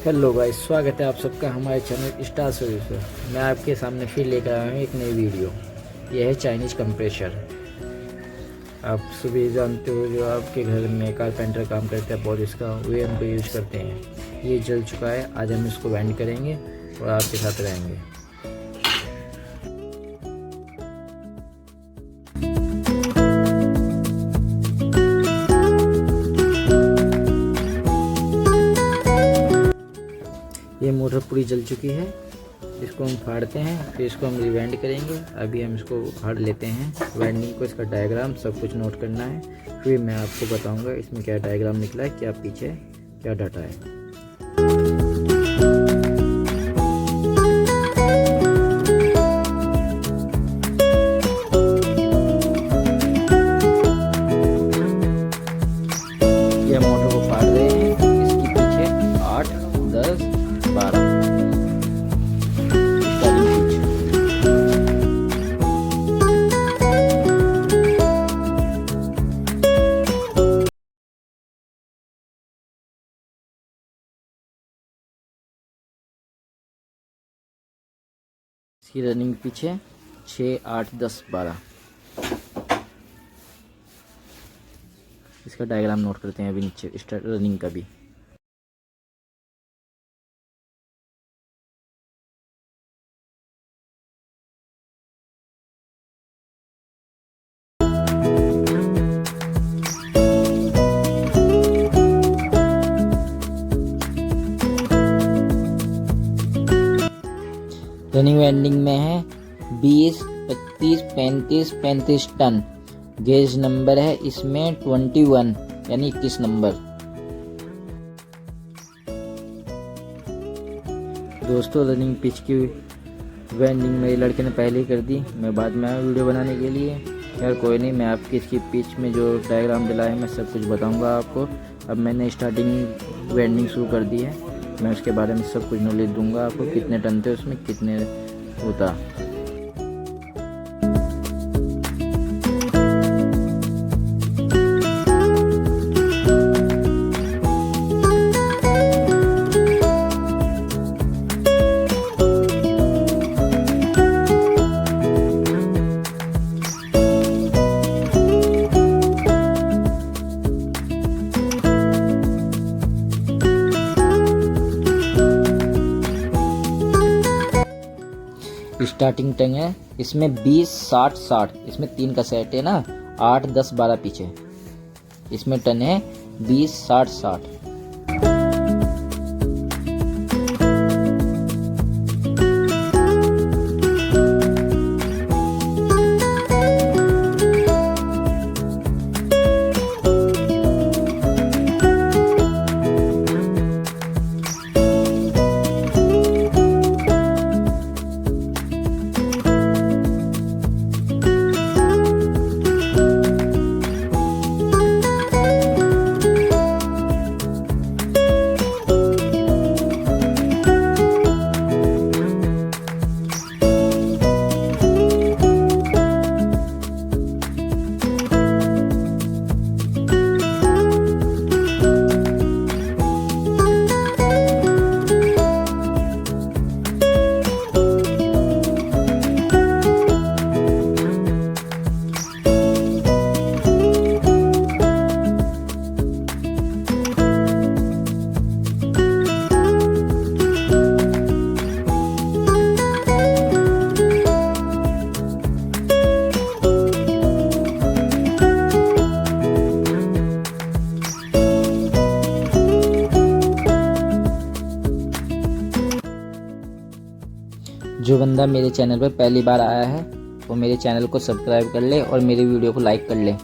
Hello guys, स्वागत है आप सबका हमारे चैनल स्टार सर्विस पर। मैं आपके सामने फिर लेकर आया हूँ एक नई वीडियो। यह है चाइनीज कंप्रेसर। आप सभी जानते हो, जो आपके घर में कारपेंटर काम करते हैं पॉलिश का, वे हम यूज़ करते हैं। ये जल चुका है, आज हम इसको वेंड करेंगे और आपके साथ रहेंगे। ये मोटर पूरी जल चुकी है, इसको हम फाड़ते हैं, फिर इसको हम रिवाइंड करेंगे। अभी हम इसको फाड़ लेते हैं, वाइंडिंग को, इसका डायग्राम सब कुछ नोट करना है। फिर मैं आपको बताऊंगा इसमें क्या डायग्राम निकला है, क्या पीछे क्या डाटा है। ये मोटर को फाड़ रहे हैं, इसके पीछे 8, 10, 12 इसकी रनिंग पीछे 6, 8, 10, 12। इसका डायग्राम नोट करते हैं अभी नीचे स्टार्ट रनिंग का भी। रनिंग वेंडिंग में है 20, 25, 35, 35 टन। गेज नंबर है इसमें 21 यानी 21 नंबर। दोस्तों, रनिंग पिच की वेंडिंग मेरे लड़के ने पहले ही कर दी, मैं बाद में आया वीडियो बनाने के लिए। यार कोई नहीं, मैं आपकी इसकी पिच में जो डायग्राम डला है मैं सब कुछ बताऊंगा आपको। अब मैंने स्टार्टिंग वेंडिंग शुरू कर दी है, मैं उसके बारे में सब कुछ नॉलेज दूंगा आपको। कितने टन थे उसमें, कितने होता। स्टार्टिंग टंग है इसमें 20, 60, 60। इसमें 3 का सेट है ना, 8, 10, 12 पीछे। इसमें टन है 20, 60, 60। जो बंदा मेरे चैनल पर पहली बार आया है वो मेरे चैनल को सब्सक्राइब कर ले और मेरी वीडियो को लाइक कर ले।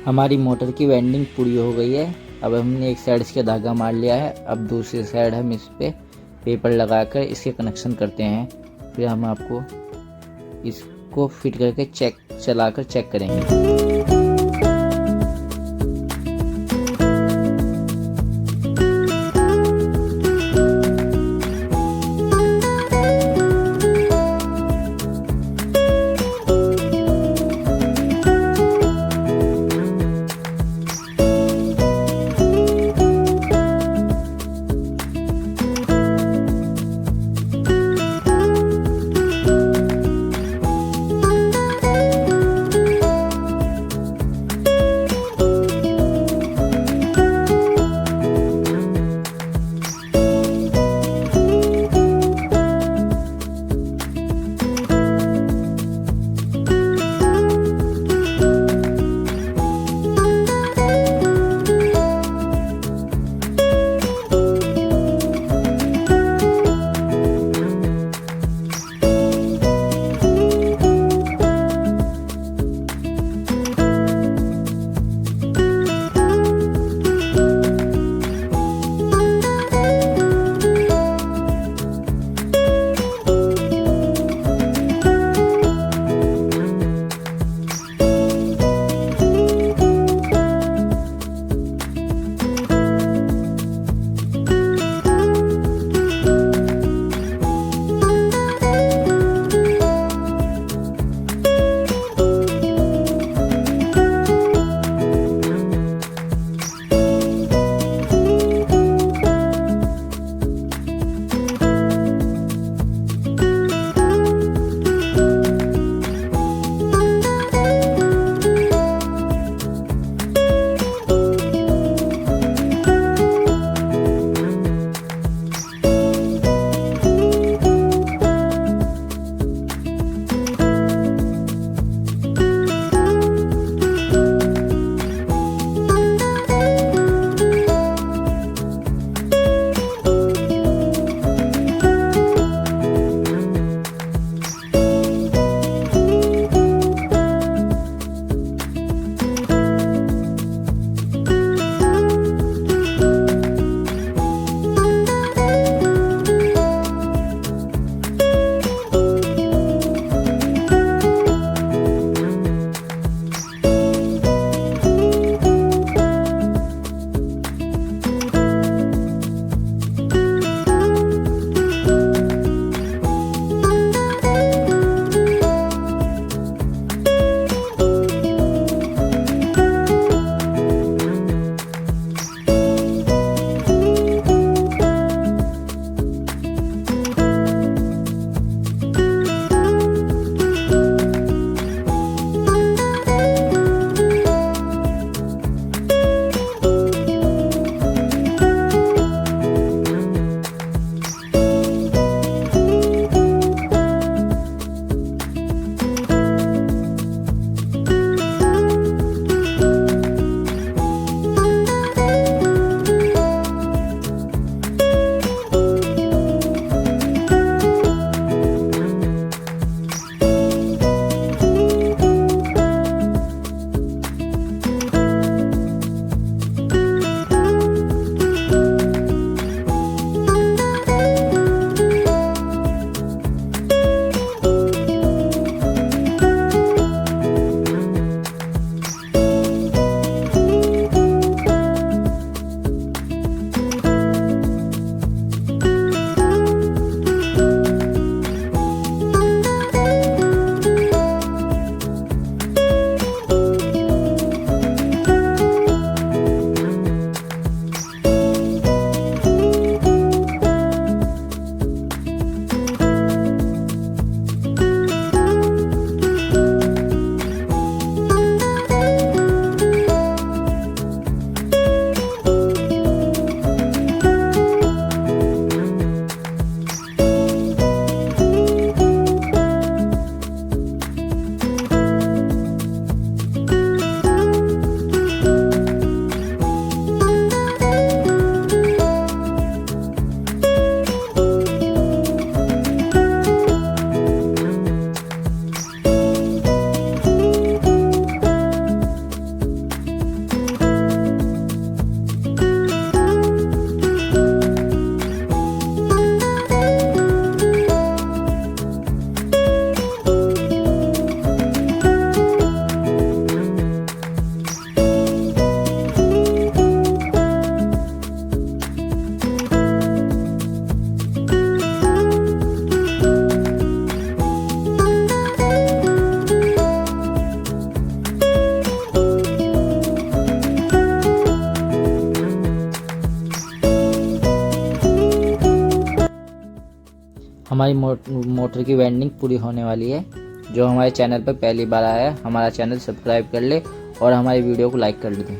हमारी मोटर की वेंडिंग पूरी हो गई है। अब हमने एक साइड इसके धागा मार लिया है। अब दूसरी साइड हम इस पे पेपर लगाकर इसके कनेक्शन करते हैं। फिर हम आपको इसको फिट करके चलाकर चेक करेंगे। हमारी मोटर की वेंडिंग पूरी होने वाली है। जो हमारे चैनल पर पहली बार आया है, हमारा चैनल सब्सक्राइब कर ले और हमारी वीडियो को लाइक कर दें।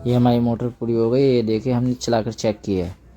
ये हमारी मोटर पूरी हो गई। ये देखिए, हमने चलाकर चेक किया है।